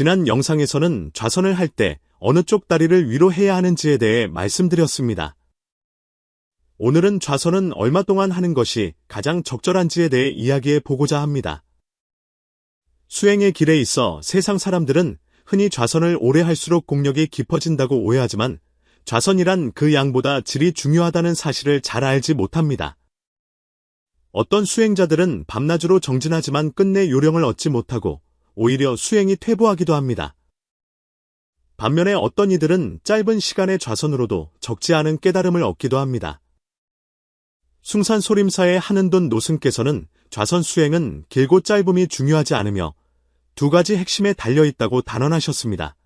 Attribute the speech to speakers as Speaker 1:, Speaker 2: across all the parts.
Speaker 1: 지난 영상에서는 좌선을 할 때 어느 쪽 다리를 위로 해야 하는지에 대해 말씀드렸습니다. 오늘은 좌선은 얼마 동안 하는 것이 가장 적절한지에 대해 이야기해 보고자 합니다. 수행의 길에 있어 세상 사람들은 흔히 좌선을 오래 할수록 공력이 깊어진다고 오해하지만 좌선이란 그 양보다 질이 중요하다는 사실을 잘 알지 못합니다. 어떤 수행자들은 밤낮으로 정진하지만 끝내 요령을 얻지 못하고 오히려 수행이 퇴보하기도 합니다. 반면에 어떤 이들은 짧은 시간의 좌선으로도 적지 않은 깨달음을 얻기도 합니다. 숭산소림사의 한은돈 노승께서는 좌선 수행은 길고 짧음이 중요하지 않으며 두 가지 핵심에 달려있다고 단언하셨습니다.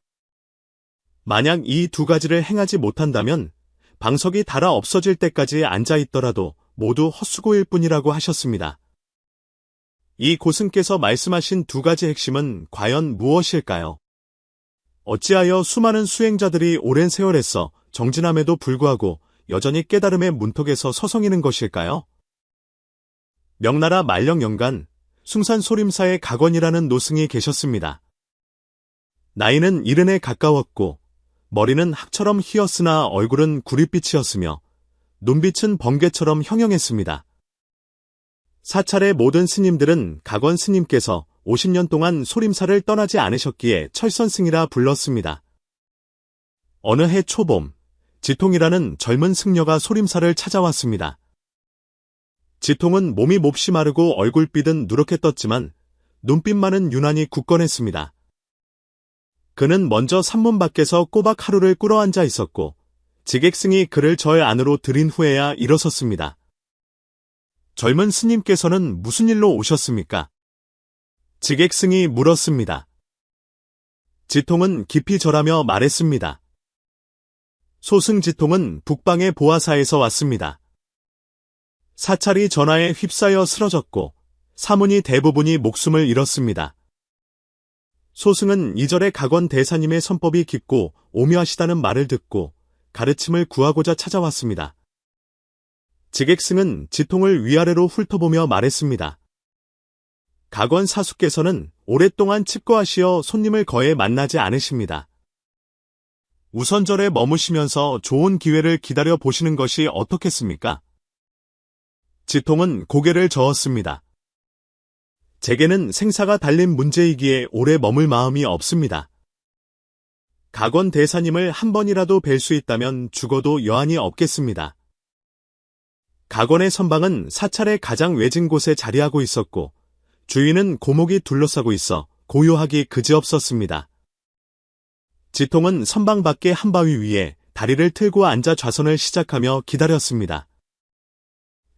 Speaker 1: 만약 이 두 가지를 행하지 못한다면 방석이 닳아 없어질 때까지 앉아있더라도 모두 헛수고일 뿐이라고 하셨습니다. 이 고승께서 말씀하신 두 가지 핵심은 과연 무엇일까요? 어찌하여 수많은 수행자들이 오랜 세월에서 정진함에도 불구하고 여전히 깨달음의 문턱에서 서성이는 것일까요? 명나라 말령연간 숭산소림사의 가건이라는 노승이 계셨습니다. 나이는 70에 가까웠고 머리는 학처럼 희었으나 얼굴은 구릿빛이었으며 눈빛은 번개처럼 형형했습니다. 사찰의 모든 스님들은 가건 스님께서 50년 동안 소림사를 떠나지 않으셨기에 철선승이라 불렀습니다. 어느 해 초봄, 지통이라는 젊은 승려가 소림사를 찾아왔습니다. 지통은 몸이 몹시 마르고 얼굴빛은 누렇게 떴지만 눈빛만은 유난히 굳건했습니다. 그는 먼저 산문 밖에서 꼬박 하루를 꿇어앉아 있었고 지객승이 그를 절 안으로 들인 후에야 일어섰습니다. 젊은 스님께서는 무슨 일로 오셨습니까? 지객승이 물었습니다. 지통은 깊이 절하며 말했습니다. 소승지통은 북방의 보아사에서 왔습니다. 사찰이 전하에 휩싸여 쓰러졌고 사문이 대부분이 목숨을 잃었습니다. 소승은 이절의 가건 대사님의 선법이 깊고 오묘하시다는 말을 듣고 가르침을 구하고자 찾아왔습니다. 지객승은 지통을 위아래로 훑어보며 말했습니다. 가건 사수께서는 오랫동안 칩거하시어 손님을 거의 만나지 않으십니다. 우선절에 머무시면서 좋은 기회를 기다려 보시는 것이 어떻겠습니까? 지통은 고개를 저었습니다. 제게는 생사가 달린 문제이기에 오래 머물 마음이 없습니다. 가건 대사님을 한 번이라도 뵐 수 있다면 죽어도 여한이 없겠습니다. 가건의 선방은 사찰의 가장 외진 곳에 자리하고 있었고 주위는 고목이 둘러싸고 있어 고요하기 그지없었습니다. 지통은 선방 밖의 한 바위 위에 다리를 틀고 앉아 좌선을 시작하며 기다렸습니다.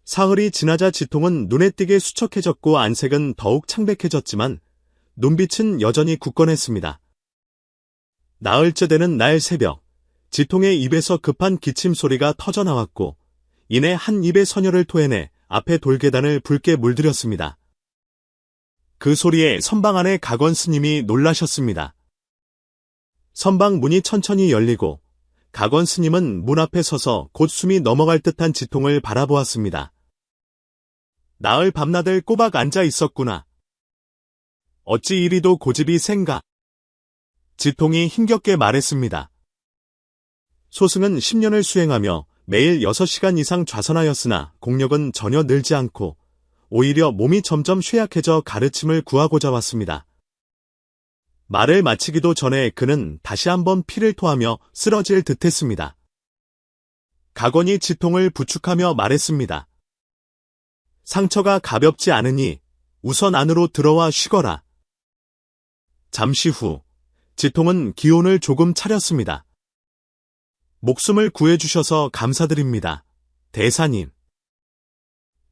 Speaker 1: 사흘이 지나자 지통은 눈에 띄게 수척해졌고 안색은 더욱 창백해졌지만 눈빛은 여전히 굳건했습니다. 나흘째 되는 날 새벽, 지통의 입에서 급한 기침 소리가 터져나왔고 이내 한 입에 선혈을 토해내 앞에 돌계단을 붉게 물들였습니다. 그 소리에 선방 안의 가건 스님이 놀라셨습니다. 선방 문이 천천히 열리고 가건 스님은 문 앞에 서서 곧 숨이 넘어갈 듯한 지통을 바라보았습니다. 나흘 밤낮을 꼬박 앉아 있었구나. 어찌 이리도 고집이 센가? 지통이 힘겹게 말했습니다. 소승은 10년을 수행하며 매일 6시간 이상 좌선하였으나 공력은 전혀 늘지 않고 오히려 몸이 점점 쇠약해져 가르침을 구하고자 왔습니다. 말을 마치기도 전에 그는 다시 한번 피를 토하며 쓰러질 듯했습니다. 가건이 지통을 부축하며 말했습니다. 상처가 가볍지 않으니 우선 안으로 들어와 쉬거라. 잠시 후 지통은 기운을 조금 차렸습니다. 목숨을 구해주셔서 감사드립니다. 대사님.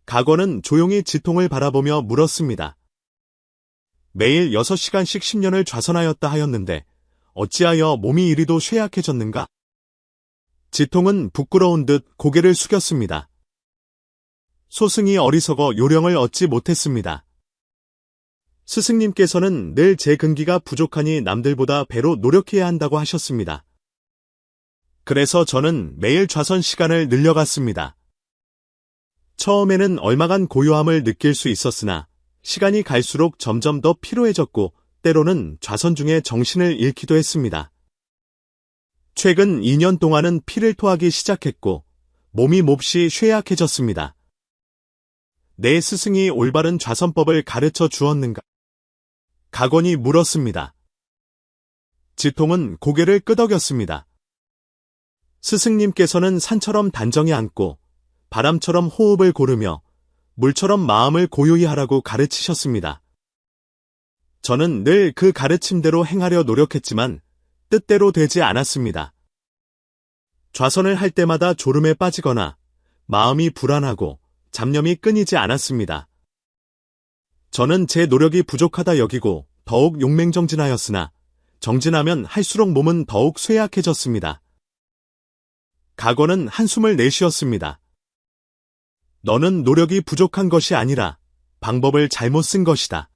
Speaker 1: 가건은 조용히 지통을 바라보며 물었습니다. 매일 6시간씩 10년을 좌선하였다 하였는데 어찌하여 몸이 이리도 쇠약해졌는가? 지통은 부끄러운 듯 고개를 숙였습니다. 소승이 어리석어 요령을 얻지 못했습니다. 스승님께서는 늘 제 근기가 부족하니 남들보다 배로 노력해야 한다고 하셨습니다. 그래서 저는 매일 좌선 시간을 늘려갔습니다. 처음에는 얼마간 고요함을 느낄 수 있었으나 시간이 갈수록 점점 더 피로해졌고 때로는 좌선 중에 정신을 잃기도 했습니다. 최근 2년 동안은 피를 토하기 시작했고 몸이 몹시 쇠약해졌습니다. 내 스승이 올바른 좌선법을 가르쳐 주었는가? 가건이 물었습니다. 지통은 고개를 끄덕였습니다. 스승님께서는 산처럼 단정히 앉고 바람처럼 호흡을 고르며 물처럼 마음을 고요히 하라고 가르치셨습니다. 저는 늘 그 가르침대로 행하려 노력했지만 뜻대로 되지 않았습니다. 좌선을 할 때마다 졸음에 빠지거나 마음이 불안하고 잡념이 끊이지 않았습니다. 저는 제 노력이 부족하다 여기고 더욱 용맹정진하였으나 정진하면 할수록 몸은 더욱 쇠약해졌습니다. 가건은 한숨을 내쉬었습니다. 너는 노력이 부족한 것이 아니라 방법을 잘못 쓴 것이다.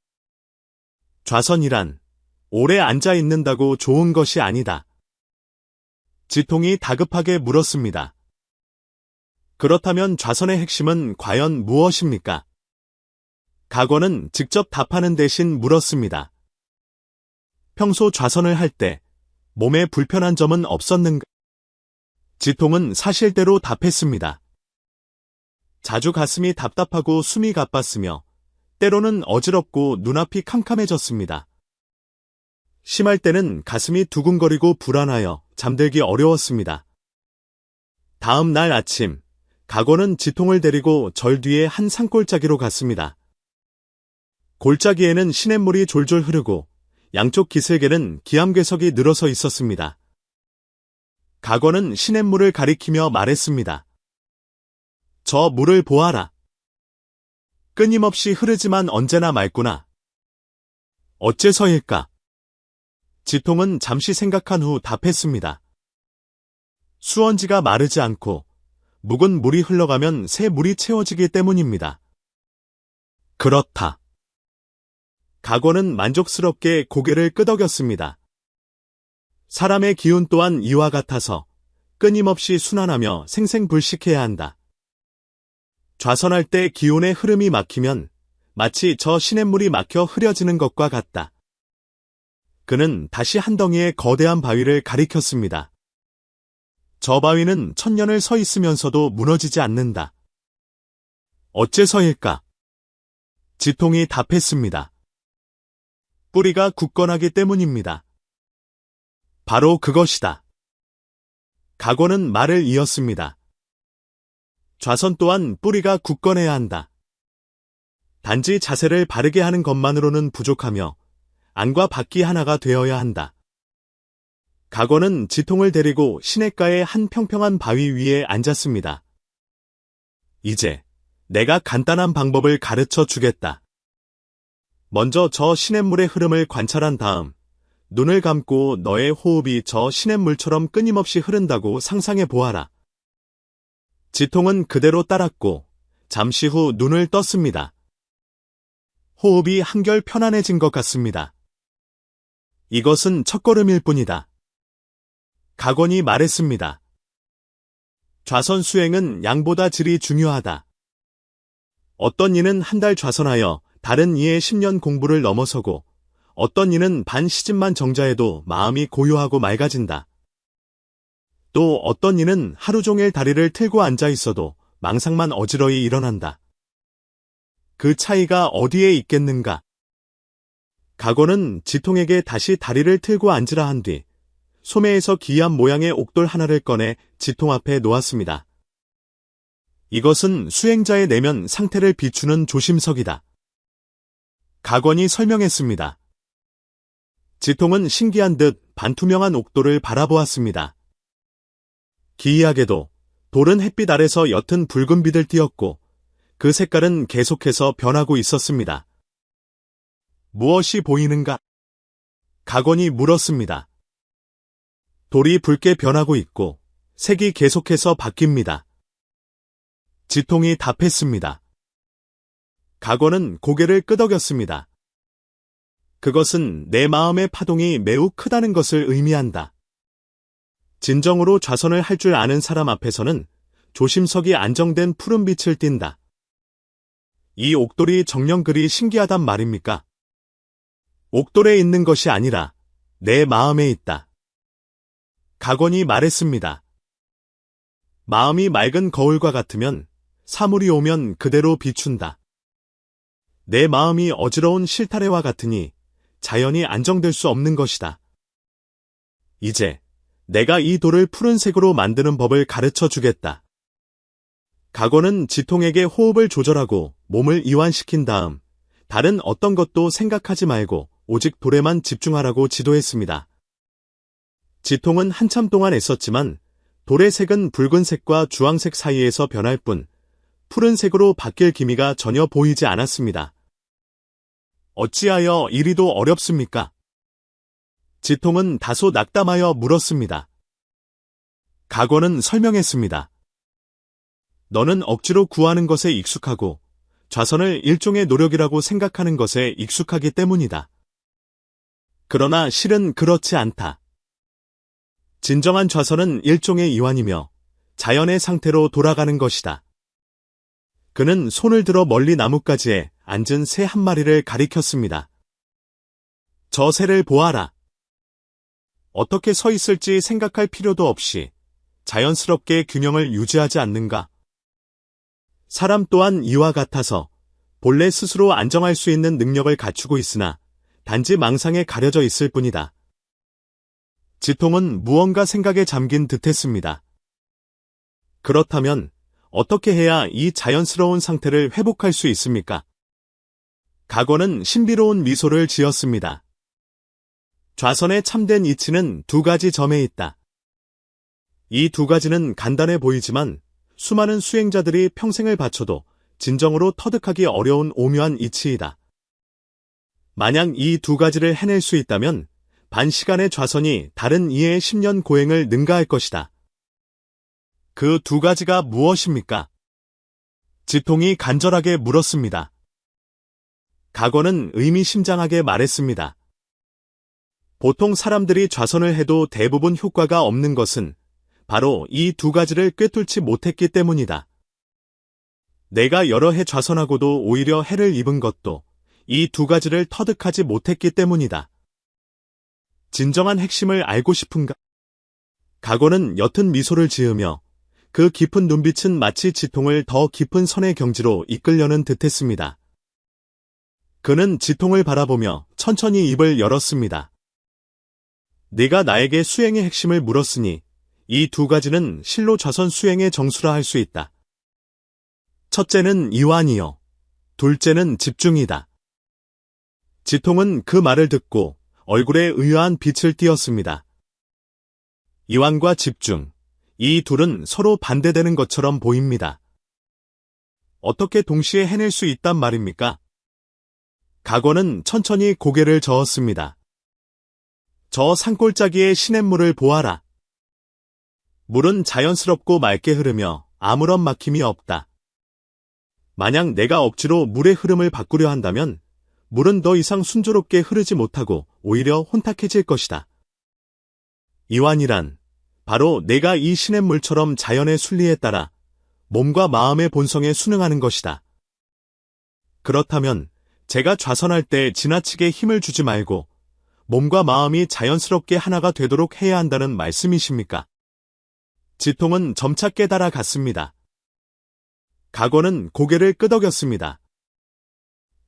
Speaker 1: 좌선이란 오래 앉아 있는다고 좋은 것이 아니다. 지통이 다급하게 물었습니다. 그렇다면 좌선의 핵심은 과연 무엇입니까? 가건은 직접 답하는 대신 물었습니다. 평소 좌선을 할 때 몸에 불편한 점은 없었는가? 지통은 사실대로 답했습니다. 자주 가슴이 답답하고 숨이 가빴으며 때로는 어지럽고 눈앞이 캄캄해졌습니다. 심할 때는 가슴이 두근거리고 불안하여 잠들기 어려웠습니다. 다음 날 아침, 가건은 지통을 데리고 절 뒤에 한 산골짜기로 갔습니다. 골짜기에는 시냇물이 졸졸 흐르고 양쪽 기슭에는 기암괴석이 늘어서 있었습니다. 가건은 시냇물을 가리키며 말했습니다. 저 물을 보아라. 끊임없이 흐르지만 언제나 맑구나. 어째서일까? 지통은 잠시 생각한 후 답했습니다. 수원지가 마르지 않고 묵은 물이 흘러가면 새 물이 채워지기 때문입니다. 그렇다. 가건은 만족스럽게 고개를 끄덕였습니다. 사람의 기운 또한 이와 같아서 끊임없이 순환하며 생생불식해야 한다. 좌선할 때 기운의 흐름이 막히면 마치 저 시냇물이 막혀 흐려지는 것과 같다. 그는 다시 한 덩이의 거대한 바위를 가리켰습니다. 저 바위는 천년을 서 있으면서도 무너지지 않는다. 어째서일까? 지통이 답했습니다. 뿌리가 굳건하기 때문입니다. 바로 그것이다. 가건은 말을 이었습니다. 좌선 또한 뿌리가 굳건해야 한다. 단지 자세를 바르게 하는 것만으로는 부족하며 안과 밖이 하나가 되어야 한다. 가건은 지통을 데리고 시냇가의 한 평평한 바위 위에 앉았습니다. 이제 내가 간단한 방법을 가르쳐 주겠다. 먼저 저 시냇물의 흐름을 관찰한 다음 눈을 감고 너의 호흡이 저 시냇물처럼 끊임없이 흐른다고 상상해 보아라. 지통은 그대로 따랐고 잠시 후 눈을 떴습니다. 호흡이 한결 편안해진 것 같습니다. 이것은 첫걸음일 뿐이다. 가건이 말했습니다. 좌선 수행은 양보다 질이 중요하다. 어떤 이는 한 달 좌선하여 다른 이의 10년 공부를 넘어서고 어떤 이는 반 시즌만 정자해도 마음이 고요하고 맑아진다. 또 어떤 이는 하루 종일 다리를 틀고 앉아 있어도 망상만 어지러이 일어난다. 그 차이가 어디에 있겠는가? 가건은 지통에게 다시 다리를 틀고 앉으라 한 뒤 소매에서 기이한 모양의 옥돌 하나를 꺼내 지통 앞에 놓았습니다. 이것은 수행자의 내면 상태를 비추는 조심석이다. 가건이 설명했습니다. 지통은 신기한 듯 반투명한 옥돌을 바라보았습니다. 기이하게도 돌은 햇빛 아래서 옅은 붉은 빛을 띠었고 그 색깔은 계속해서 변하고 있었습니다. 무엇이 보이는가? 가건이 물었습니다. 돌이 붉게 변하고 있고 색이 계속해서 바뀝니다. 지통이 답했습니다. 가건은 고개를 끄덕였습니다. 그것은 내 마음의 파동이 매우 크다는 것을 의미한다. 진정으로 좌선을 할 줄 아는 사람 앞에서는 조심석이 안정된 푸른 빛을 띈다. 이 옥돌이 정녕 그리 신기하단 말입니까? 옥돌에 있는 것이 아니라 내 마음에 있다. 각원이 말했습니다. 마음이 맑은 거울과 같으면 사물이 오면 그대로 비춘다. 내 마음이 어지러운 실타래와 같으니 자연히 안정될 수 없는 것이다. 이제 내가 이 돌을 푸른색으로 만드는 법을 가르쳐 주겠다. 각원은 지통에게 호흡을 조절하고 몸을 이완시킨 다음 다른 어떤 것도 생각하지 말고 오직 돌에만 집중하라고 지도했습니다. 지통은 한참 동안 애썼지만 돌의 색은 붉은색과 주황색 사이에서 변할 뿐 푸른색으로 바뀔 기미가 전혀 보이지 않았습니다. 어찌하여 이리도 어렵습니까? 지통은 다소 낙담하여 물었습니다. 각원은 설명했습니다. 너는 억지로 구하는 것에 익숙하고 좌선을 일종의 노력이라고 생각하는 것에 익숙하기 때문이다. 그러나 실은 그렇지 않다. 진정한 좌선은 일종의 이완이며 자연의 상태로 돌아가는 것이다. 그는 손을 들어 멀리 나뭇가지에 앉은 새 한 마리를 가리켰습니다. 저 새를 보아라. 어떻게 서 있을지 생각할 필요도 없이 자연스럽게 균형을 유지하지 않는가? 사람 또한 이와 같아서 본래 스스로 안정할 수 있는 능력을 갖추고 있으나 단지 망상에 가려져 있을 뿐이다. 지통은 무언가 생각에 잠긴 듯했습니다. 그렇다면 어떻게 해야 이 자연스러운 상태를 회복할 수 있습니까? 각원은 신비로운 미소를 지었습니다. 좌선의 참된 이치는 두 가지 점에 있다. 이 두 가지는 간단해 보이지만 수많은 수행자들이 평생을 바쳐도 진정으로 터득하기 어려운 오묘한 이치이다. 만약 이 두 가지를 해낼 수 있다면 반시간의 좌선이 다른 이의 10년 고행을 능가할 것이다. 그 두 가지가 무엇입니까? 지통이 간절하게 물었습니다. 각원은 의미심장하게 말했습니다. 보통 사람들이 좌선을 해도 대부분 효과가 없는 것은 바로 이 두 가지를 꿰뚫지 못했기 때문이다. 내가 여러 해 좌선하고도 오히려 해를 입은 것도 이 두 가지를 터득하지 못했기 때문이다. 진정한 핵심을 알고 싶은가? 각원은 옅은 미소를 지으며 그 깊은 눈빛은 마치 지통을 더 깊은 선의 경지로 이끌려는 듯했습니다. 그는 지통을 바라보며 천천히 입을 열었습니다. 네가 나에게 수행의 핵심을 물었으니 이 두 가지는 실로 좌선 수행의 정수라 할 수 있다. 첫째는 이완이요. 둘째는 집중이다. 지통은 그 말을 듣고 얼굴에 의아한 빛을 띄었습니다. 이완과 집중, 이 둘은 서로 반대되는 것처럼 보입니다. 어떻게 동시에 해낼 수 있단 말입니까? 각원은 천천히 고개를 저었습니다. 저 산골짜기의 시냇물을 보아라. 물은 자연스럽고 맑게 흐르며 아무런 막힘이 없다. 만약 내가 억지로 물의 흐름을 바꾸려 한다면 물은 더 이상 순조롭게 흐르지 못하고 오히려 혼탁해질 것이다. 이완이란 바로 내가 이 시냇물처럼 자연의 순리에 따라 몸과 마음의 본성에 순응하는 것이다. 그렇다면 제가 좌선할 때 지나치게 힘을 주지 말고 몸과 마음이 자연스럽게 하나가 되도록 해야 한다는 말씀이십니까? 지통은 점차 깨달아 갔습니다. 각원은 고개를 끄덕였습니다.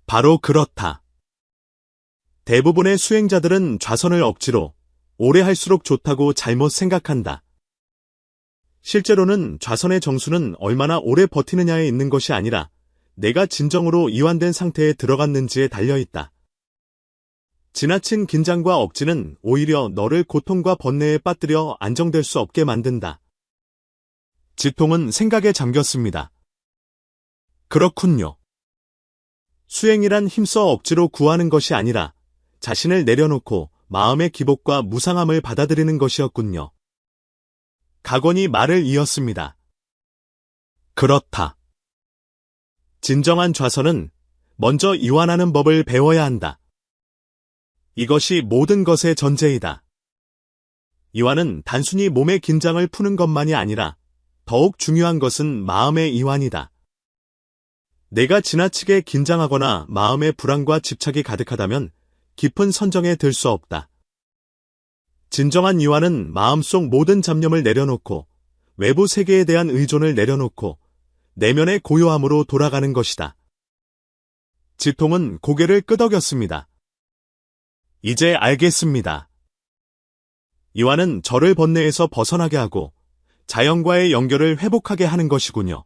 Speaker 1: 바로 그렇다. 대부분의 수행자들은 좌선을 억지로 오래 할수록 좋다고 잘못 생각한다. 실제로는 좌선의 정수는 얼마나 오래 버티느냐에 있는 것이 아니라 내가 진정으로 이완된 상태에 들어갔는지에 달려있다. 지나친 긴장과 억지는 오히려 너를 고통과 번뇌에 빠뜨려 안정될 수 없게 만든다. 지통은 생각에 잠겼습니다. 그렇군요. 수행이란 힘써 억지로 구하는 것이 아니라 자신을 내려놓고 마음의 기복과 무상함을 받아들이는 것이었군요. 각원이 말을 이었습니다. 그렇다. 진정한 좌선은 먼저 이완하는 법을 배워야 한다. 이것이 모든 것의 전제이다. 이완은 단순히 몸의 긴장을 푸는 것만이 아니라 더욱 중요한 것은 마음의 이완이다. 내가 지나치게 긴장하거나 마음의 불안과 집착이 가득하다면 깊은 선정에 들 수 없다. 진정한 이완은 마음속 모든 잡념을 내려놓고 외부 세계에 대한 의존을 내려놓고 내면의 고요함으로 돌아가는 것이다. 지통은 고개를 끄덕였습니다. 이제 알겠습니다. 이완은 저를 번뇌에서 벗어나게 하고 자연과의 연결을 회복하게 하는 것이군요.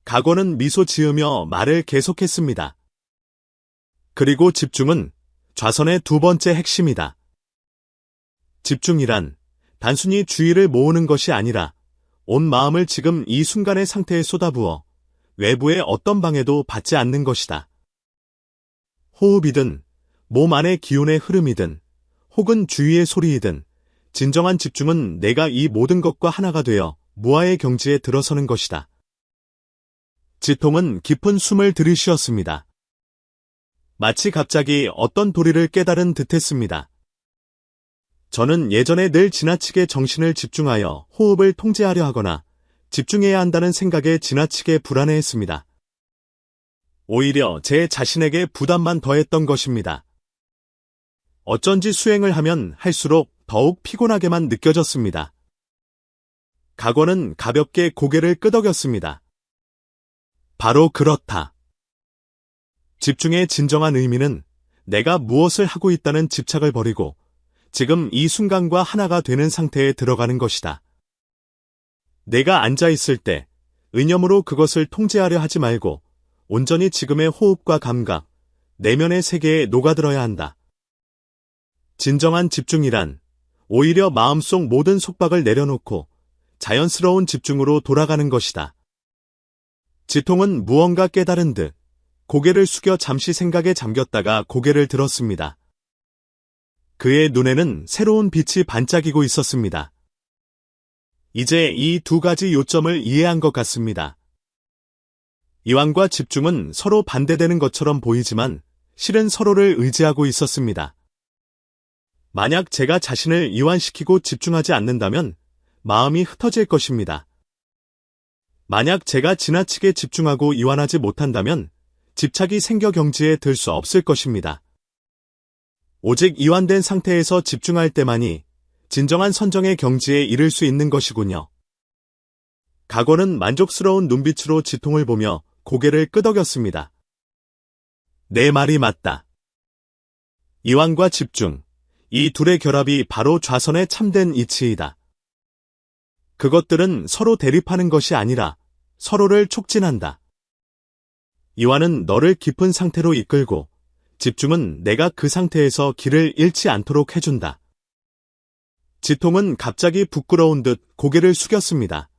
Speaker 1: 각오는 미소 지으며 말을 계속했습니다. 그리고 집중은 좌선의 두 번째 핵심이다. 집중이란 단순히 주의를 모으는 것이 아니라 온 마음을 지금 이 순간의 상태에 쏟아부어 외부의 어떤 방해도 받지 않는 것이다. 호흡이든 몸 안의 기운의 흐름이든 혹은 주위의 소리이든 진정한 집중은 내가 이 모든 것과 하나가 되어 무아의 경지에 들어서는 것이다. 지통은 깊은 숨을 들이쉬었습니다. 마치 갑자기 어떤 도리를 깨달은 듯했습니다. 저는 예전에 늘 지나치게 정신을 집중하여 호흡을 통제하려 하거나 집중해야 한다는 생각에 지나치게 불안해했습니다. 오히려 제 자신에게 부담만 더했던 것입니다. 어쩐지 수행을 하면 할수록 더욱 피곤하게만 느껴졌습니다. 각오는 가볍게 고개를 끄덕였습니다. 바로 그렇다. 집중의 진정한 의미는 내가 무엇을 하고 있다는 집착을 버리고 지금 이 순간과 하나가 되는 상태에 들어가는 것이다. 내가 앉아있을 때 의념으로 그것을 통제하려 하지 말고 온전히 지금의 호흡과 감각, 내면의 세계에 녹아들어야 한다. 진정한 집중이란 오히려 마음속 모든 속박을 내려놓고 자연스러운 집중으로 돌아가는 것이다. 지통은 무언가 깨달은 듯 고개를 숙여 잠시 생각에 잠겼다가 고개를 들었습니다. 그의 눈에는 새로운 빛이 반짝이고 있었습니다. 이제 이 두 가지 요점을 이해한 것 같습니다. 이완과 집중은 서로 반대되는 것처럼 보이지만 실은 서로를 의지하고 있었습니다. 만약 제가 자신을 이완시키고 집중하지 않는다면 마음이 흩어질 것입니다. 만약 제가 지나치게 집중하고 이완하지 못한다면 집착이 생겨 경지에 들 수 없을 것입니다. 오직 이완된 상태에서 집중할 때만이 진정한 선정의 경지에 이를 수 있는 것이군요. 각오는 만족스러운 눈빛으로 지통을 보며 고개를 끄덕였습니다. 내 말이 맞다. 이완과 집중, 이 둘의 결합이 바로 좌선의 참된 이치이다. 그것들은 서로 대립하는 것이 아니라 서로를 촉진한다. 이완은 너를 깊은 상태로 이끌고 집중은 내가 그 상태에서 길을 잃지 않도록 해준다. 지통은 갑자기 부끄러운 듯 고개를 숙였습니다.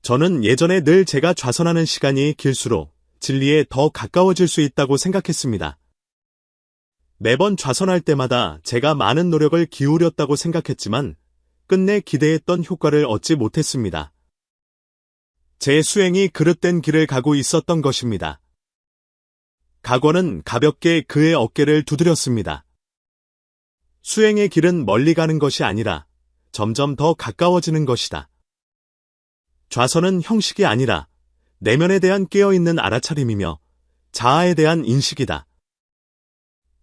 Speaker 1: 저는 예전에 늘 제가 좌선하는 시간이 길수록 진리에 더 가까워질 수 있다고 생각했습니다. 매번 좌선할 때마다 제가 많은 노력을 기울였다고 생각했지만 끝내 기대했던 효과를 얻지 못했습니다. 제 수행이 그릇된 길을 가고 있었던 것입니다. 각오는 가볍게 그의 어깨를 두드렸습니다. 수행의 길은 멀리 가는 것이 아니라 점점 더 가까워지는 것이다. 좌선은 형식이 아니라 내면에 대한 깨어있는 알아차림이며 자아에 대한 인식이다.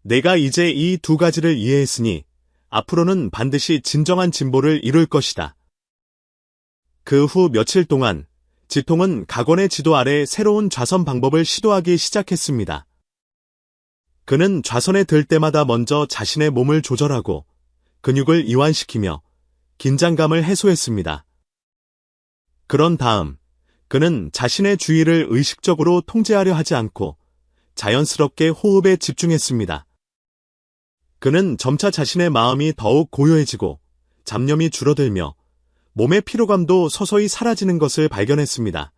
Speaker 1: 내가 이제 이 두 가지를 이해했으니 앞으로는 반드시 진정한 진보를 이룰 것이다. 그 후 며칠 동안 지통은 각원의 지도 아래 새로운 좌선 방법을 시도하기 시작했습니다. 그는 좌선에 들 때마다 먼저 자신의 몸을 조절하고 근육을 이완시키며 긴장감을 해소했습니다. 그런 다음 그는 자신의 주의를 의식적으로 통제하려 하지 않고 자연스럽게 호흡에 집중했습니다. 그는 점차 자신의 마음이 더욱 고요해지고 잡념이 줄어들며 몸의 피로감도 서서히 사라지는 것을 발견했습니다.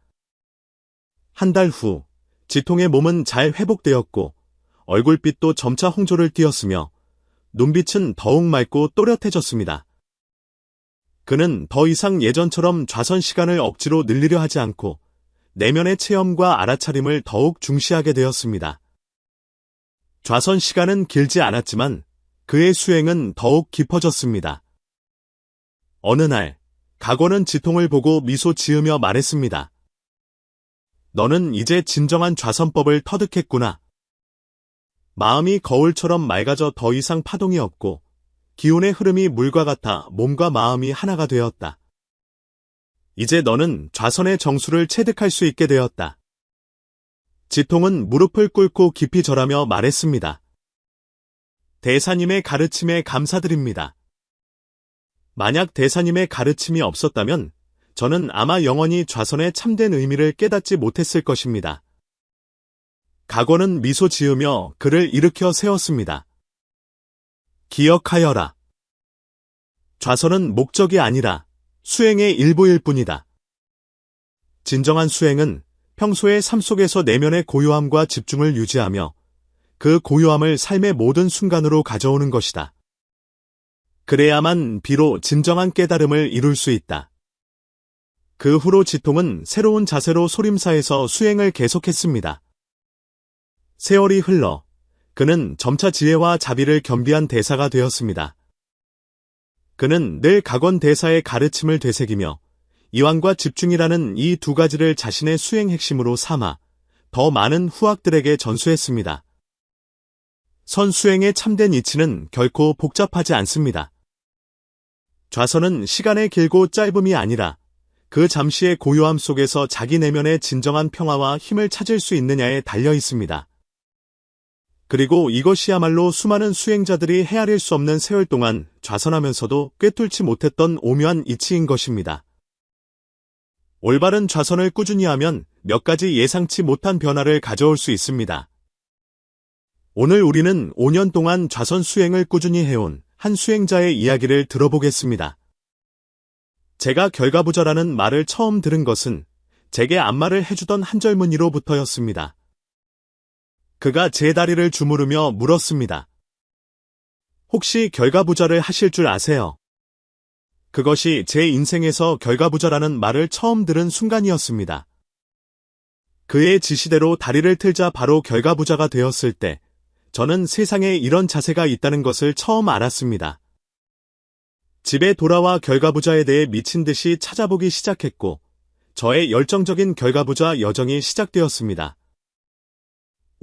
Speaker 1: 한 달 후 지통의 몸은 잘 회복되었고 얼굴빛도 점차 홍조를 띠었으며 눈빛은 더욱 맑고 또렷해졌습니다. 그는 더 이상 예전처럼 좌선 시간을 억지로 늘리려 하지 않고 내면의 체험과 알아차림을 더욱 중시하게 되었습니다. 좌선 시간은 길지 않았지만 그의 수행은 더욱 깊어졌습니다. 어느 날 각오는 지통을 보고 미소 지으며 말했습니다. 너는 이제 진정한 좌선법을 터득했구나. 마음이 거울처럼 맑아져 더 이상 파동이 없고 기운의 흐름이 물과 같아 몸과 마음이 하나가 되었다. 이제 너는 좌선의 정수를 체득할 수 있게 되었다. 지통은 무릎을 꿇고 깊이 절하며 말했습니다. 대사님의 가르침에 감사드립니다. 만약 대사님의 가르침이 없었다면 저는 아마 영원히 좌선의 참된 의미를 깨닫지 못했을 것입니다. 각원은 미소 지으며 그를 일으켜 세웠습니다. 기억하여라. 좌선은 목적이 아니라 수행의 일부일 뿐이다. 진정한 수행은 평소의 삶 속에서 내면의 고요함과 집중을 유지하며 그 고요함을 삶의 모든 순간으로 가져오는 것이다. 그래야만 비로 진정한 깨달음을 이룰 수 있다. 그 후로 지통은 새로운 자세로 소림사에서 수행을 계속했습니다. 세월이 흘러 그는 점차 지혜와 자비를 겸비한 대사가 되었습니다. 그는 늘 각원 대사의 가르침을 되새기며 이완과 집중이라는 이 두 가지를 자신의 수행 핵심으로 삼아 더 많은 후학들에게 전수했습니다. 선수행의 참된 이치는 결코 복잡하지 않습니다. 좌선은 시간의 길고 짧음이 아니라 그 잠시의 고요함 속에서 자기 내면의 진정한 평화와 힘을 찾을 수 있느냐에 달려 있습니다. 그리고 이것이야말로 수많은 수행자들이 헤아릴 수 없는 세월 동안 좌선하면서도 꿰뚫지 못했던 오묘한 이치인 것입니다. 올바른 좌선을 꾸준히 하면 몇 가지 예상치 못한 변화를 가져올 수 있습니다. 오늘 우리는 5년 동안 좌선 수행을 꾸준히 해온 한 수행자의 이야기를 들어보겠습니다. 제가 결과부자라는 말을 처음 들은 것은 제게 안마를 해주던 한 젊은이로부터였습니다. 그가 제 다리를 주무르며 물었습니다. 혹시 결과부자를 하실 줄 아세요? 그것이 제 인생에서 결과부자라는 말을 처음 들은 순간이었습니다. 그의 지시대로 다리를 틀자 바로 결과부자가 되었을 때 저는 세상에 이런 자세가 있다는 것을 처음 알았습니다. 집에 돌아와 결과부자에 대해 미친 듯이 찾아보기 시작했고 저의 열정적인 결과부자 여정이 시작되었습니다.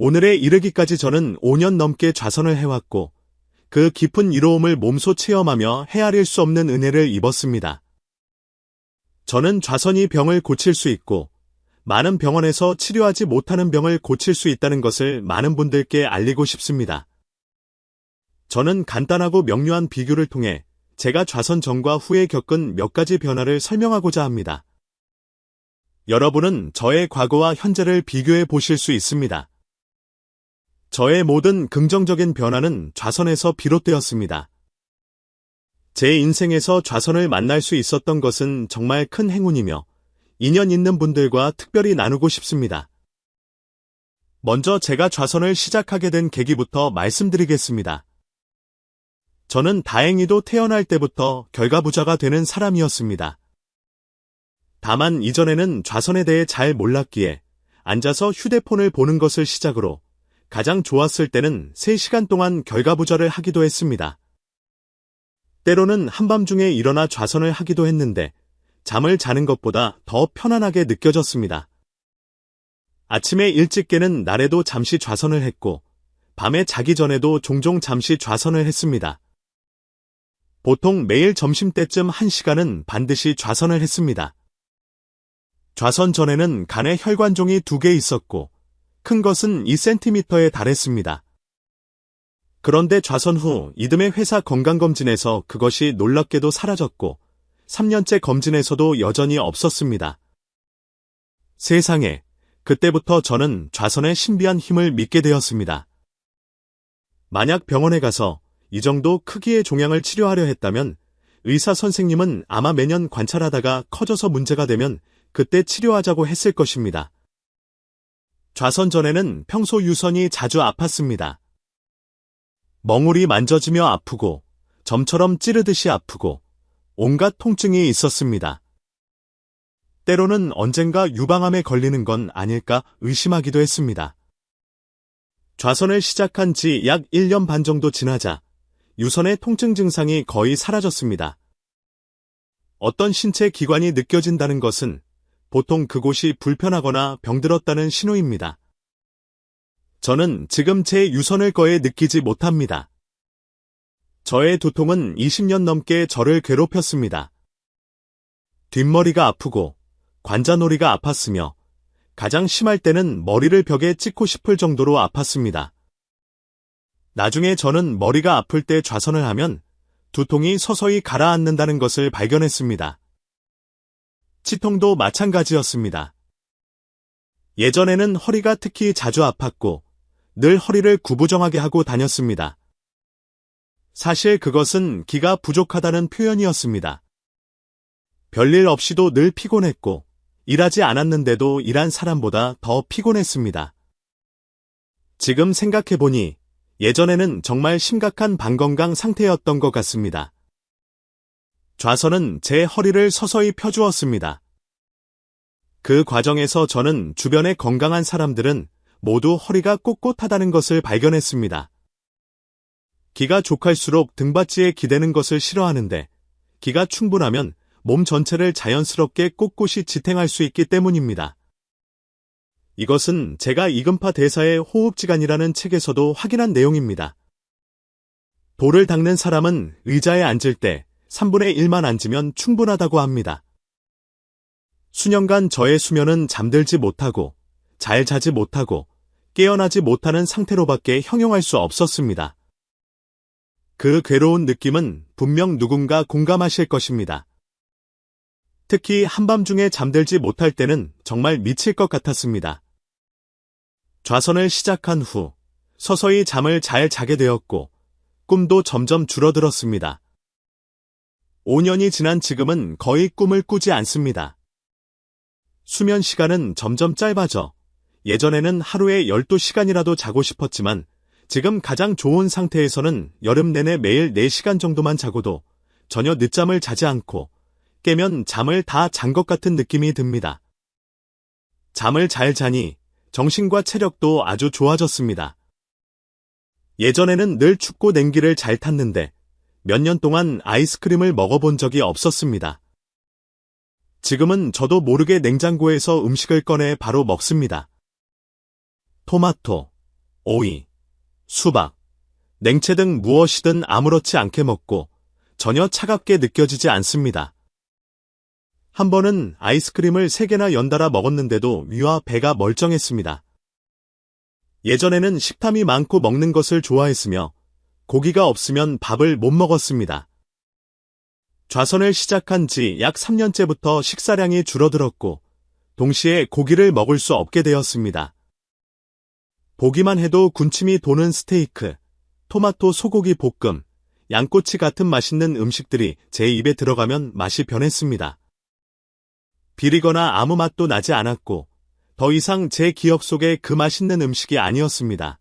Speaker 1: 오늘에 이르기까지 저는 5년 넘게 좌선을 해왔고 그 깊은 이로움을 몸소 체험하며 헤아릴 수 없는 은혜를 입었습니다. 저는 좌선이 병을 고칠 수 있고 많은 병원에서 치료하지 못하는 병을 고칠 수 있다는 것을 많은 분들께 알리고 싶습니다. 저는 간단하고 명료한 비교를 통해 제가 좌선 전과 후에 겪은 몇 가지 변화를 설명하고자 합니다. 여러분은 저의 과거와 현재를 비교해 보실 수 있습니다. 저의 모든 긍정적인 변화는 좌선에서 비롯되었습니다. 제 인생에서 좌선을 만날 수 있었던 것은 정말 큰 행운이며 인연 있는 분들과 특별히 나누고 싶습니다. 먼저 제가 좌선을 시작하게 된 계기부터 말씀드리겠습니다. 저는 다행히도 태어날 때부터 결과부자가 되는 사람이었습니다. 다만 이전에는 좌선에 대해 잘 몰랐기에 앉아서 휴대폰을 보는 것을 시작으로 가장 좋았을 때는 3시간 동안 결과부자를 하기도 했습니다. 때로는 한밤중에 일어나 좌선을 하기도 했는데 잠을 자는 것보다 더 편안하게 느껴졌습니다. 아침에 일찍 깨는 날에도 잠시 좌선을 했고 밤에 자기 전에도 종종 잠시 좌선을 했습니다. 보통 매일 점심때쯤 1시간은 반드시 좌선을 했습니다. 좌선 전에는 간에 혈관종이 2개 있었고 큰 것은 2cm에 달했습니다. 그런데 좌선 후 이듬해 회사 건강검진에서 그것이 놀랍게도 사라졌고 3년째 검진에서도 여전히 없었습니다. 세상에, 그때부터 저는 좌선의 신비한 힘을 믿게 되었습니다. 만약 병원에 가서 이 정도 크기의 종양을 치료하려 했다면 의사 선생님은 아마 매년 관찰하다가 커져서 문제가 되면 그때 치료하자고 했을 것입니다. 좌선 전에는 평소 유선이 자주 아팠습니다. 멍울이 만져지며 아프고 점처럼 찌르듯이 아프고 온갖 통증이 있었습니다. 때로는 언젠가 유방암에 걸리는 건 아닐까 의심하기도 했습니다. 좌선을 시작한 지 약 1년 반 정도 지나자 유선의 통증 증상이 거의 사라졌습니다. 어떤 신체 기관이 느껴진다는 것은 보통 그곳이 불편하거나 병들었다는 신호입니다. 저는 지금 제 유선을 거에 느끼지 못합니다. 저의 두통은 20년 넘게 저를 괴롭혔습니다. 뒷머리가 아프고 관자놀이가 아팠으며 가장 심할 때는 머리를 벽에 찍고 싶을 정도로 아팠습니다. 나중에 저는 머리가 아플 때 좌선을 하면 두통이 서서히 가라앉는다는 것을 발견했습니다. 치통도 마찬가지였습니다. 예전에는 허리가 특히 자주 아팠고 늘 허리를 구부정하게 하고 다녔습니다. 사실 그것은 기가 부족하다는 표현이었습니다. 별일 없이도 늘 피곤했고 일하지 않았는데도 일한 사람보다 더 피곤했습니다. 지금 생각해보니 예전에는 정말 심각한 방건강 상태였던 것 같습니다. 좌선은 제 허리를 서서히 펴주었습니다. 그 과정에서 저는 주변의 건강한 사람들은 모두 허리가 꼿꼿하다는 것을 발견했습니다. 기가 족할수록 등받이에 기대는 것을 싫어하는데 기가 충분하면 몸 전체를 자연스럽게 꼿꼿이 지탱할 수 있기 때문입니다. 이것은 제가 이근파 대사의 호흡지간이라는 책에서도 확인한 내용입니다. 돌을 닦는 사람은 의자에 앉을 때 3분의 1만 앉으면 충분하다고 합니다. 수년간 저의 수면은 잠들지 못하고 잘 자지 못하고 깨어나지 못하는 상태로밖에 형용할 수 없었습니다. 그 괴로운 느낌은 분명 누군가 공감하실 것입니다. 특히 한밤중에 잠들지 못할 때는 정말 미칠 것 같았습니다. 좌선을 시작한 후 서서히 잠을 잘 자게 되었고 꿈도 점점 줄어들었습니다. 5년이 지난 지금은 거의 꿈을 꾸지 않습니다. 수면 시간은 점점 짧아져 예전에는 하루에 12시간이라도 자고 싶었지만 지금 가장 좋은 상태에서는 여름 내내 매일 4시간 정도만 자고도 전혀 늦잠을 자지 않고 깨면 잠을 다 잔 것 같은 느낌이 듭니다. 잠을 잘 자니 정신과 체력도 아주 좋아졌습니다. 예전에는 늘 춥고 냉기를 잘 탔는데 몇 년 동안 아이스크림을 먹어본 적이 없었습니다. 지금은 저도 모르게 냉장고에서 음식을 꺼내 바로 먹습니다. 토마토, 오이, 수박, 냉채 등 무엇이든 아무렇지 않게 먹고 전혀 차갑게 느껴지지 않습니다. 한 번은 아이스크림을 3개나 연달아 먹었는데도 위와 배가 멀쩡했습니다. 예전에는 식탐이 많고 먹는 것을 좋아했으며 고기가 없으면 밥을 못 먹었습니다. 좌선을 시작한 지 약 3년째부터 식사량이 줄어들었고 동시에 고기를 먹을 수 없게 되었습니다. 보기만 해도 군침이 도는 스테이크, 토마토 소고기 볶음, 양꼬치 같은 맛있는 음식들이 제 입에 들어가면 맛이 변했습니다. 비리거나 아무 맛도 나지 않았고 더 이상 제 기억 속에 그 맛있는 음식이 아니었습니다.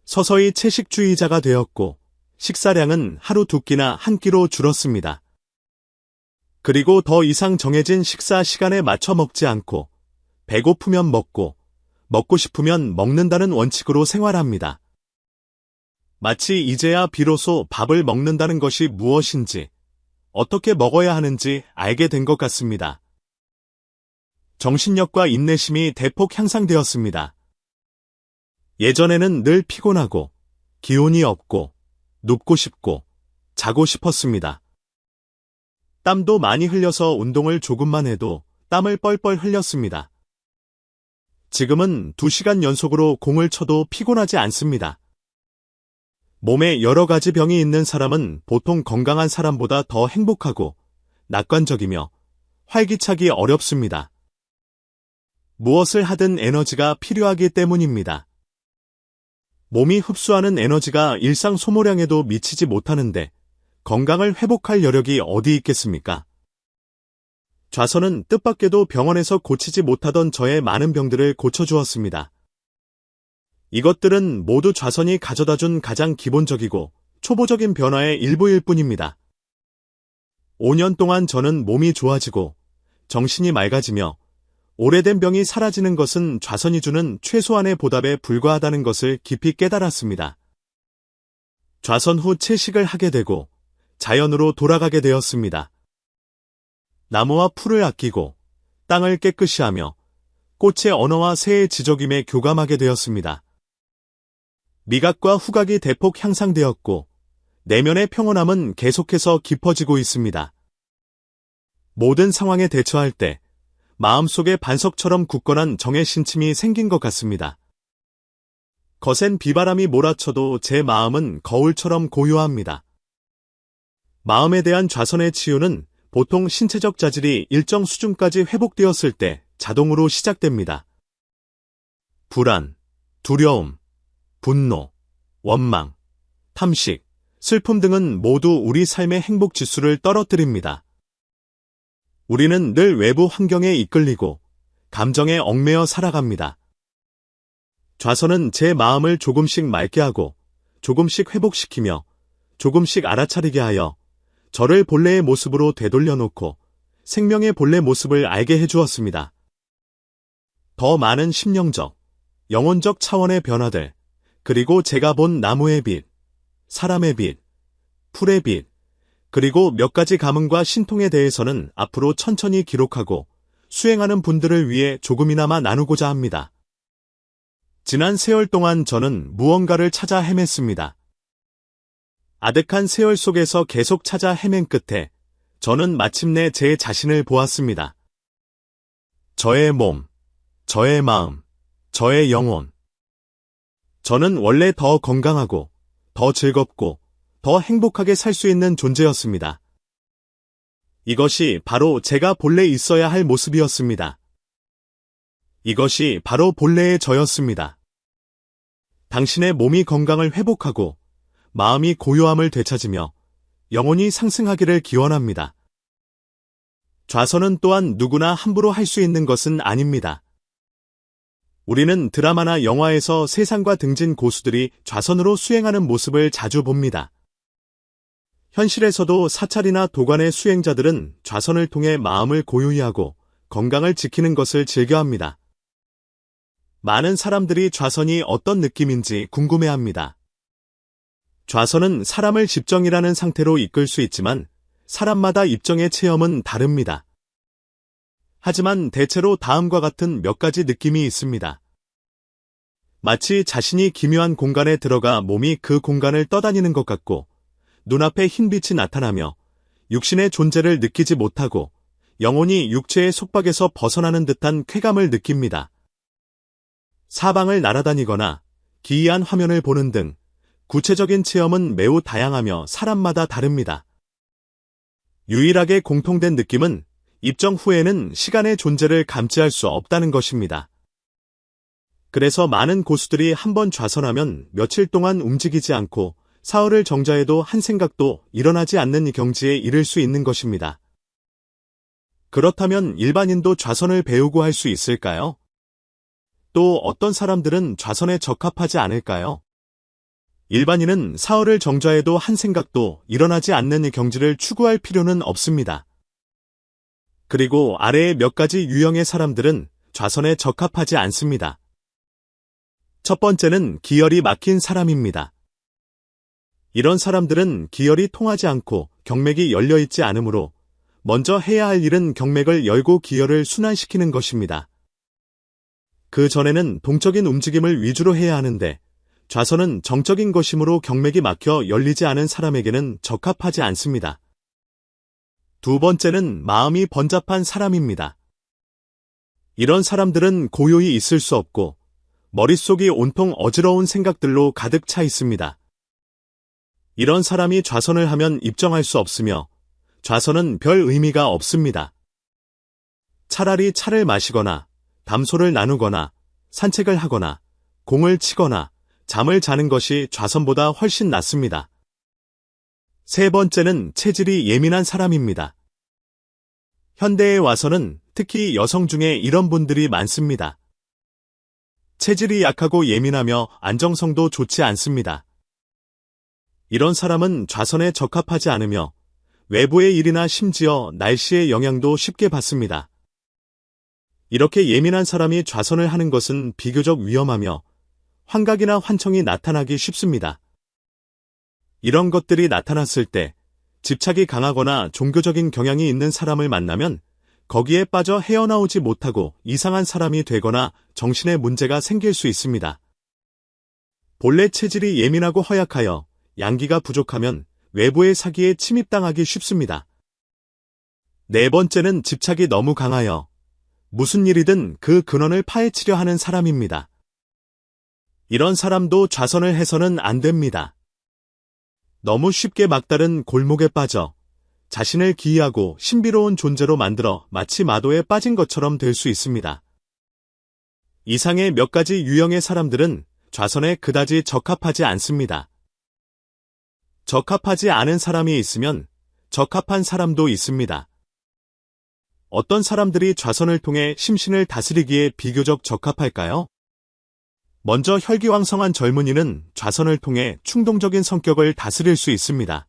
Speaker 1: 서서히 채식주의자가 되었고 식사량은 하루 2끼나 1끼로 줄었습니다. 그리고 더 이상 정해진 식사 시간에 맞춰 먹지 않고 배고프면 먹고 먹고 싶으면 먹는다는 원칙으로 생활합니다. 마치 이제야 비로소 밥을 먹는다는 것이 무엇인지, 어떻게 먹어야 하는지 알게 된 것 같습니다. 정신력과 인내심이 대폭 향상되었습니다. 예전에는 늘 피곤하고 기운이 없고 눕고 싶고 자고 싶었습니다. 땀도 많이 흘려서 운동을 조금만 해도 땀을 뻘뻘 흘렸습니다. 지금은 2시간 연속으로 공을 쳐도 피곤하지 않습니다. 몸에 여러 가지 병이 있는 사람은 보통 건강한 사람보다 더 행복하고 낙관적이며 활기차기 어렵습니다. 무엇을 하든 에너지가 필요하기 때문입니다. 몸이 흡수하는 에너지가 일상 소모량에도 미치지 못하는데 건강을 회복할 여력이 어디 있겠습니까? 좌선은 뜻밖에도 병원에서 고치지 못하던 저의 많은 병들을 고쳐주었습니다. 이것들은 모두 좌선이 가져다준 가장 기본적이고 초보적인 변화의 일부일 뿐입니다. 5년 동안 저는 몸이 좋아지고 정신이 맑아지며 오래된 병이 사라지는 것은 좌선이 주는 최소한의 보답에 불과하다는 것을 깊이 깨달았습니다. 좌선 후 채식을 하게 되고 자연으로 돌아가게 되었습니다. 나무와 풀을 아끼고 땅을 깨끗이 하며 꽃의 언어와 새의 지적임에 교감하게 되었습니다. 미각과 후각이 대폭 향상되었고 내면의 평온함은 계속해서 깊어지고 있습니다. 모든 상황에 대처할 때 마음속에 반석처럼 굳건한 정의 신침이 생긴 것 같습니다. 거센 비바람이 몰아쳐도 제 마음은 거울처럼 고요합니다. 마음에 대한 좌선의 치유는 보통 신체적 자질이 일정 수준까지 회복되었을 때 자동으로 시작됩니다. 불안, 두려움, 분노, 원망, 탐식, 슬픔 등은 모두 우리 삶의 행복 지수를 떨어뜨립니다. 우리는 늘 외부 환경에 이끌리고 감정에 얽매여 살아갑니다. 좌선은 제 마음을 조금씩 맑게 하고 조금씩 회복시키며 조금씩 알아차리게 하여 저를 본래의 모습으로 되돌려놓고 생명의 본래 모습을 알게 해주었습니다. 더 많은 심령적, 영혼적 차원의 변화들, 그리고 제가 본 나무의 빛, 사람의 빛, 풀의 빛, 그리고 몇 가지 가문과 신통에 대해서는 앞으로 천천히 기록하고 수행하는 분들을 위해 조금이나마 나누고자 합니다. 지난 세월 동안 저는 무언가를 찾아 헤맸습니다. 아득한 세월 속에서 계속 찾아 헤맨 끝에 저는 마침내 제 자신을 보았습니다. 저의 몸, 저의 마음, 저의 영혼. 저는 원래 더 건강하고, 더 즐겁고, 더 행복하게 살 수 있는 존재였습니다. 이것이 바로 제가 본래 있어야 할 모습이었습니다. 이것이 바로 본래의 저였습니다. 당신의 몸이 건강을 회복하고 마음이 고요함을 되찾으며 영혼이 상승하기를 기원합니다. 좌선은 또한 누구나 함부로 할 수 있는 것은 아닙니다. 우리는 드라마나 영화에서 세상과 등진 고수들이 좌선으로 수행하는 모습을 자주 봅니다. 현실에서도 사찰이나 도관의 수행자들은 좌선을 통해 마음을 고요히 하고 건강을 지키는 것을 즐겨합니다. 많은 사람들이 좌선이 어떤 느낌인지 궁금해합니다. 좌선은 사람을 집정이라는 상태로 이끌 수 있지만 사람마다 입정의 체험은 다릅니다. 하지만 대체로 다음과 같은 몇 가지 느낌이 있습니다. 마치 자신이 기묘한 공간에 들어가 몸이 그 공간을 떠다니는 것 같고 눈앞에 흰빛이 나타나며 육신의 존재를 느끼지 못하고 영혼이 육체의 속박에서 벗어나는 듯한 쾌감을 느낍니다. 사방을 날아다니거나 기이한 화면을 보는 등 구체적인 체험은 매우 다양하며 사람마다 다릅니다. 유일하게 공통된 느낌은 입정 후에는 시간의 존재를 감지할 수 없다는 것입니다. 그래서 많은 고수들이 한번 좌선하면 며칠 동안 움직이지 않고 사흘을 정자해도 한 생각도 일어나지 않는 이 경지에 이를 수 있는 것입니다. 그렇다면 일반인도 좌선을 배우고 할 수 있을까요? 또 어떤 사람들은 좌선에 적합하지 않을까요? 일반인은 사흘을 정자해도 한 생각도 일어나지 않는 이 경지를 추구할 필요는 없습니다. 그리고 아래의 몇 가지 유형의 사람들은 좌선에 적합하지 않습니다. 첫 번째는 기혈이 막힌 사람입니다. 이런 사람들은 기혈이 통하지 않고 경맥이 열려있지 않으므로 먼저 해야 할 일은 경맥을 열고 기혈을 순환시키는 것입니다. 그 전에는 동적인 움직임을 위주로 해야 하는데 좌선은 정적인 것이므로 경맥이 막혀 열리지 않은 사람에게는 적합하지 않습니다. 두 번째는 마음이 번잡한 사람입니다. 이런 사람들은 고요히 있을 수 없고 머릿속이 온통 어지러운 생각들로 가득 차 있습니다. 이런 사람이 좌선을 하면 입정할 수 없으며 좌선은 별 의미가 없습니다. 차라리 차를 마시거나 담소를 나누거나 산책을 하거나 공을 치거나 잠을 자는 것이 좌선보다 훨씬 낫습니다. 세 번째는 체질이 예민한 사람입니다. 현대에 와서는 특히 여성 중에 이런 분들이 많습니다. 체질이 약하고 예민하며 안정성도 좋지 않습니다. 이런 사람은 좌선에 적합하지 않으며 외부의 일이나 심지어 날씨의 영향도 쉽게 받습니다. 이렇게 예민한 사람이 좌선을 하는 것은 비교적 위험하며 환각이나 환청이 나타나기 쉽습니다. 이런 것들이 나타났을 때 집착이 강하거나 종교적인 경향이 있는 사람을 만나면 거기에 빠져 헤어나오지 못하고 이상한 사람이 되거나 정신에 문제가 생길 수 있습니다. 본래 체질이 예민하고 허약하여 양기가 부족하면 외부의 사기에 침입당하기 쉽습니다. 네 번째는 집착이 너무 강하여 무슨 일이든 그 근원을 파헤치려 하는 사람입니다. 이런 사람도 좌선을 해서는 안 됩니다. 너무 쉽게 막다른 골목에 빠져 자신을 기이하고 신비로운 존재로 만들어 마치 마도에 빠진 것처럼 될 수 있습니다. 이상의 몇 가지 유형의 사람들은 좌선에 그다지 적합하지 않습니다. 적합하지 않은 사람이 있으면 적합한 사람도 있습니다. 어떤 사람들이 좌선을 통해 심신을 다스리기에 비교적 적합할까요? 먼저 혈기왕성한 젊은이는 좌선을 통해 충동적인 성격을 다스릴 수 있습니다.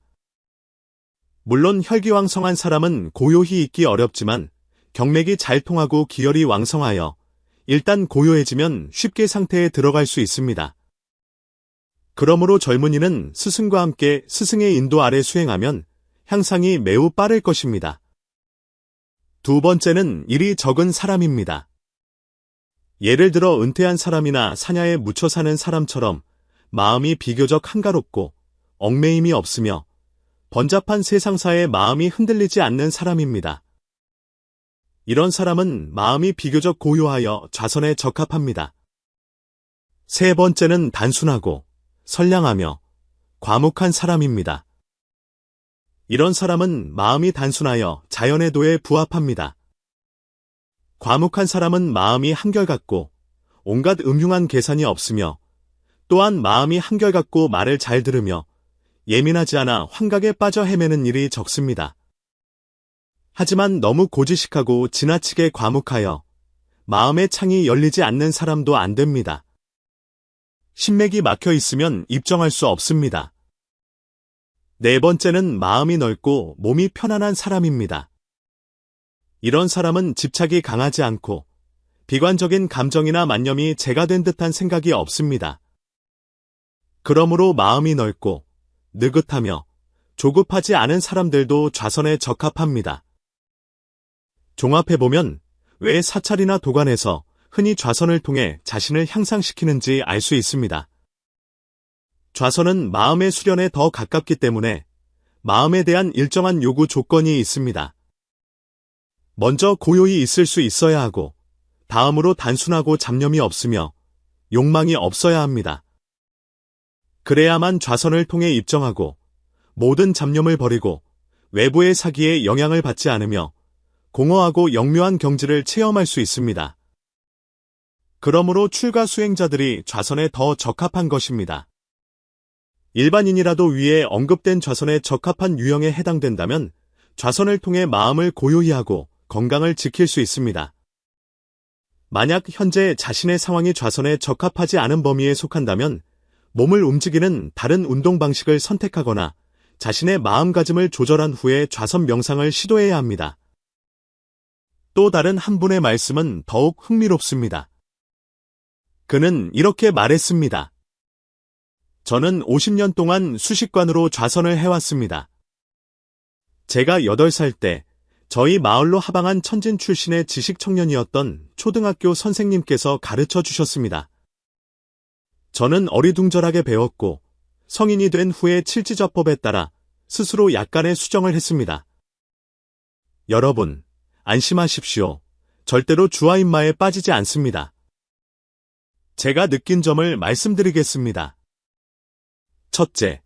Speaker 1: 물론 혈기왕성한 사람은 고요히 있기 어렵지만 경맥이 잘 통하고 기혈이 왕성하여 일단 고요해지면 쉽게 상태에 들어갈 수 있습니다. 그러므로 젊은이는 스승과 함께 스승의 인도 아래 수행하면 향상이 매우 빠를 것입니다. 두 번째는 일이 적은 사람입니다. 예를 들어 은퇴한 사람이나 사냐에 묻혀 사는 사람처럼 마음이 비교적 한가롭고 얽매임이 없으며 번잡한 세상사에 마음이 흔들리지 않는 사람입니다. 이런 사람은 마음이 비교적 고요하여 좌선에 적합합니다. 세 번째는 단순하고 선량하며 과묵한 사람입니다. 이런 사람은 마음이 단순하여 자연의 도에 부합합니다. 과묵한 사람은 마음이 한결같고 온갖 음흉한 계산이 없으며 또한 마음이 한결같고 말을 잘 들으며 예민하지 않아 환각에 빠져 헤매는 일이 적습니다. 하지만 너무 고지식하고 지나치게 과묵하여 마음의 창이 열리지 않는 사람도 안 됩니다. 신맥이 막혀 있으면 입정할 수 없습니다. 네 번째는 마음이 넓고 몸이 편안한 사람입니다. 이런 사람은 집착이 강하지 않고 비관적인 감정이나 만념이 재가 된 듯한 생각이 없습니다. 그러므로 마음이 넓고 느긋하며 조급하지 않은 사람들도 좌선에 적합합니다. 종합해보면 왜 사찰이나 도관에서 흔히 좌선을 통해 자신을 향상시키는지 알 수 있습니다. 좌선은 마음의 수련에 더 가깝기 때문에 마음에 대한 일정한 요구 조건이 있습니다. 먼저 고요히 있을 수 있어야 하고 다음으로 단순하고 잡념이 없으며 욕망이 없어야 합니다. 그래야만 좌선을 통해 입정하고 모든 잡념을 버리고 외부의 사기에 영향을 받지 않으며 공허하고 영묘한 경지를 체험할 수 있습니다. 그러므로 출가 수행자들이 좌선에 더 적합한 것입니다. 일반인이라도 위에 언급된 좌선에 적합한 유형에 해당된다면 좌선을 통해 마음을 고요히 하고 건강을 지킬 수 있습니다. 만약 현재 자신의 상황이 좌선에 적합하지 않은 범위에 속한다면 몸을 움직이는 다른 운동 방식을 선택하거나 자신의 마음가짐을 조절한 후에 좌선 명상을 시도해야 합니다. 또 다른 한 분의 말씀은 더욱 흥미롭습니다. 그는 이렇게 말했습니다. 저는 50년 동안 수식관으로 좌선을 해왔습니다. 제가 8살 때 저희 마을로 하방한 천진 출신의 지식 청년이었던 초등학교 선생님께서 가르쳐 주셨습니다. 저는 어리둥절하게 배웠고 성인이 된 후에 칠지좌법에 따라 스스로 약간의 수정을 했습니다. 여러분, 안심하십시오. 절대로 주화인마에 빠지지 않습니다. 제가 느낀 점을 말씀드리겠습니다. 첫째,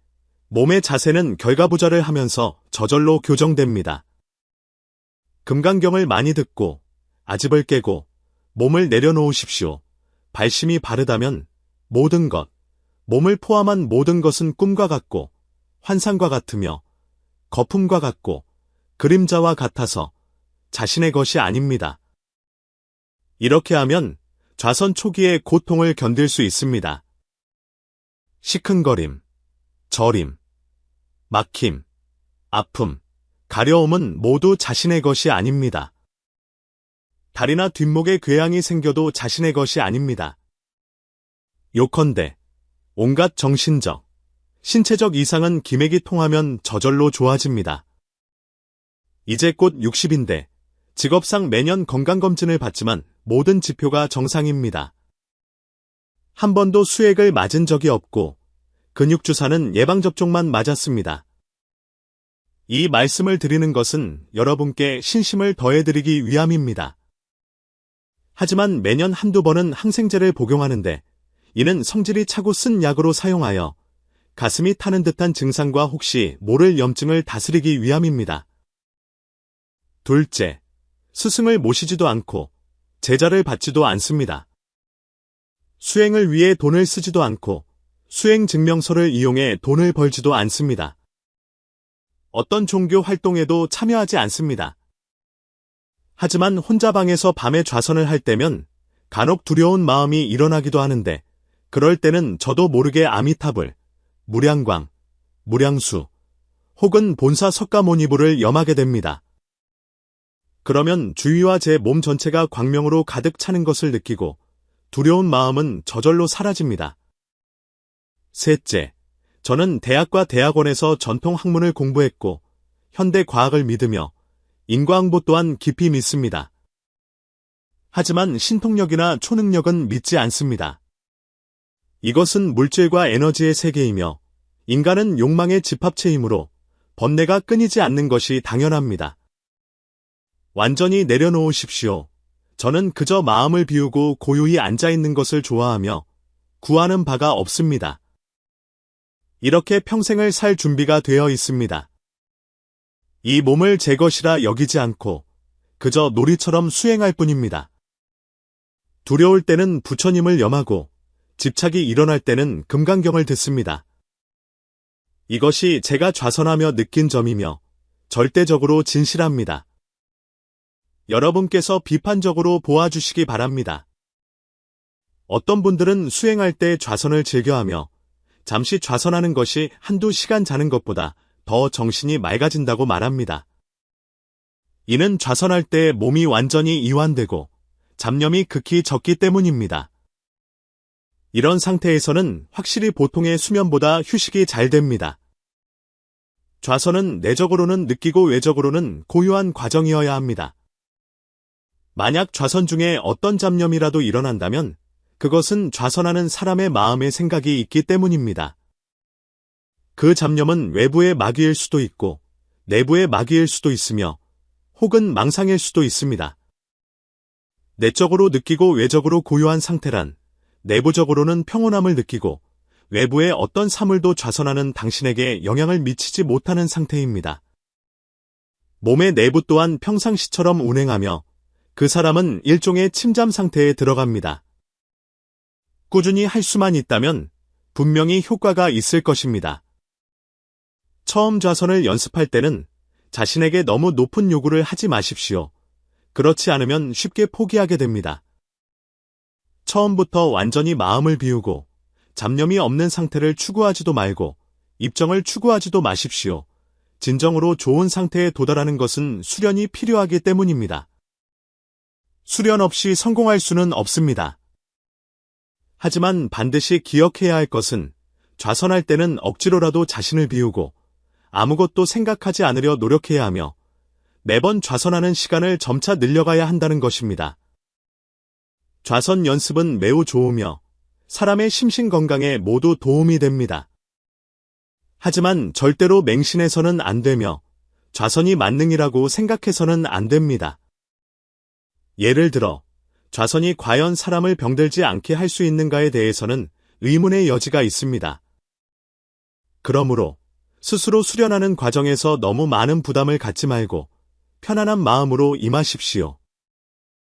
Speaker 1: 몸의 자세는 결과부자를 하면서 저절로 교정됩니다. 금강경을 많이 듣고 아집을 깨고 몸을 내려놓으십시오. 발심이 바르다면 모든 것, 몸을 포함한 모든 것은 꿈과 같고 환상과 같으며 거품과 같고 그림자와 같아서 자신의 것이 아닙니다. 이렇게 하면 좌선 초기의 고통을 견딜 수 있습니다. 시큰거림, 저림, 막힘, 아픔, 가려움은 모두 자신의 것이 아닙니다. 다리나 뒷목에 궤양이 생겨도 자신의 것이 아닙니다. 요컨대 온갖 정신적, 신체적 이상은 기맥이 통하면 저절로 좋아집니다. 이제 곧 60인데 직업상 매년 건강검진을 받지만 모든 지표가 정상입니다. 한 번도 수액을 맞은 적이 없고 근육주사는 예방접종만 맞았습니다. 이 말씀을 드리는 것은 여러분께 신심을 더해드리기 위함입니다. 하지만 매년 한두 번은 항생제를 복용하는데 이는 성질이 차고 쓴 약으로 사용하여 가슴이 타는 듯한 증상과 혹시 모를 염증을 다스리기 위함입니다. 둘째, 스승을 모시지도 않고 제자를 받지도 않습니다. 수행을 위해 돈을 쓰지도 않고 수행 증명서를 이용해 돈을 벌지도 않습니다. 어떤 종교 활동에도 참여하지 않습니다. 하지만 혼자 방에서 밤에 좌선을 할 때면 간혹 두려운 마음이 일어나기도 하는데 그럴 때는 저도 모르게 아미타불, 무량광, 무량수 혹은 본사 석가모니부를 염하게 됩니다. 그러면 주위와 제 몸 전체가 광명으로 가득 차는 것을 느끼고 두려운 마음은 저절로 사라집니다. 셋째, 저는 대학과 대학원에서 전통 학문을 공부했고 현대 과학을 믿으며 인과응보 또한 깊이 믿습니다. 하지만 신통력이나 초능력은 믿지 않습니다. 이것은 물질과 에너지의 세계이며 인간은 욕망의 집합체이므로 번뇌가 끊이지 않는 것이 당연합니다. 완전히 내려놓으십시오. 저는 그저 마음을 비우고 고요히 앉아있는 것을 좋아하며 구하는 바가 없습니다. 이렇게 평생을 살 준비가 되어 있습니다. 이 몸을 제 것이라 여기지 않고 그저 놀이처럼 수행할 뿐입니다. 두려울 때는 부처님을 염하고 집착이 일어날 때는 금강경을 듣습니다. 이것이 제가 좌선하며 느낀 점이며 절대적으로 진실합니다. 여러분께서 비판적으로 보아주시기 바랍니다. 어떤 분들은 수행할 때 좌선을 즐겨하며 잠시 좌선하는 것이 한두 시간 자는 것보다 더 정신이 맑아진다고 말합니다. 이는 좌선할 때 몸이 완전히 이완되고 잡념이 극히 적기 때문입니다. 이런 상태에서는 확실히 보통의 수면보다 휴식이 잘 됩니다. 좌선은 내적으로는 느끼고 외적으로는 고요한 과정이어야 합니다. 만약 좌선 중에 어떤 잡념이라도 일어난다면 그것은 좌선하는 사람의 마음의 생각이 있기 때문입니다. 그 잡념은 외부의 마귀일 수도 있고 내부의 마귀일 수도 있으며 혹은 망상일 수도 있습니다. 내적으로 느끼고 외적으로 고요한 상태란 내부적으로는 평온함을 느끼고 외부의 어떤 사물도 좌선하는 당신에게 영향을 미치지 못하는 상태입니다. 몸의 내부 또한 평상시처럼 운행하며 그 사람은 일종의 침잠 상태에 들어갑니다. 꾸준히 할 수만 있다면 분명히 효과가 있을 것입니다. 처음 좌선을 연습할 때는 자신에게 너무 높은 요구를 하지 마십시오. 그렇지 않으면 쉽게 포기하게 됩니다. 처음부터 완전히 마음을 비우고 잡념이 없는 상태를 추구하지도 말고 입정을 추구하지도 마십시오. 진정으로 좋은 상태에 도달하는 것은 수련이 필요하기 때문입니다. 수련 없이 성공할 수는 없습니다. 하지만 반드시 기억해야 할 것은 좌선할 때는 억지로라도 자신을 비우고 아무것도 생각하지 않으려 노력해야 하며 매번 좌선하는 시간을 점차 늘려가야 한다는 것입니다. 좌선 연습은 매우 좋으며 사람의 심신 건강에 모두 도움이 됩니다. 하지만 절대로 맹신해서는 안 되며 좌선이 만능이라고 생각해서는 안 됩니다. 예를 들어 좌선이 과연 사람을 병들지 않게 할 수 있는가에 대해서는 의문의 여지가 있습니다. 그러므로 스스로 수련하는 과정에서 너무 많은 부담을 갖지 말고 편안한 마음으로 임하십시오.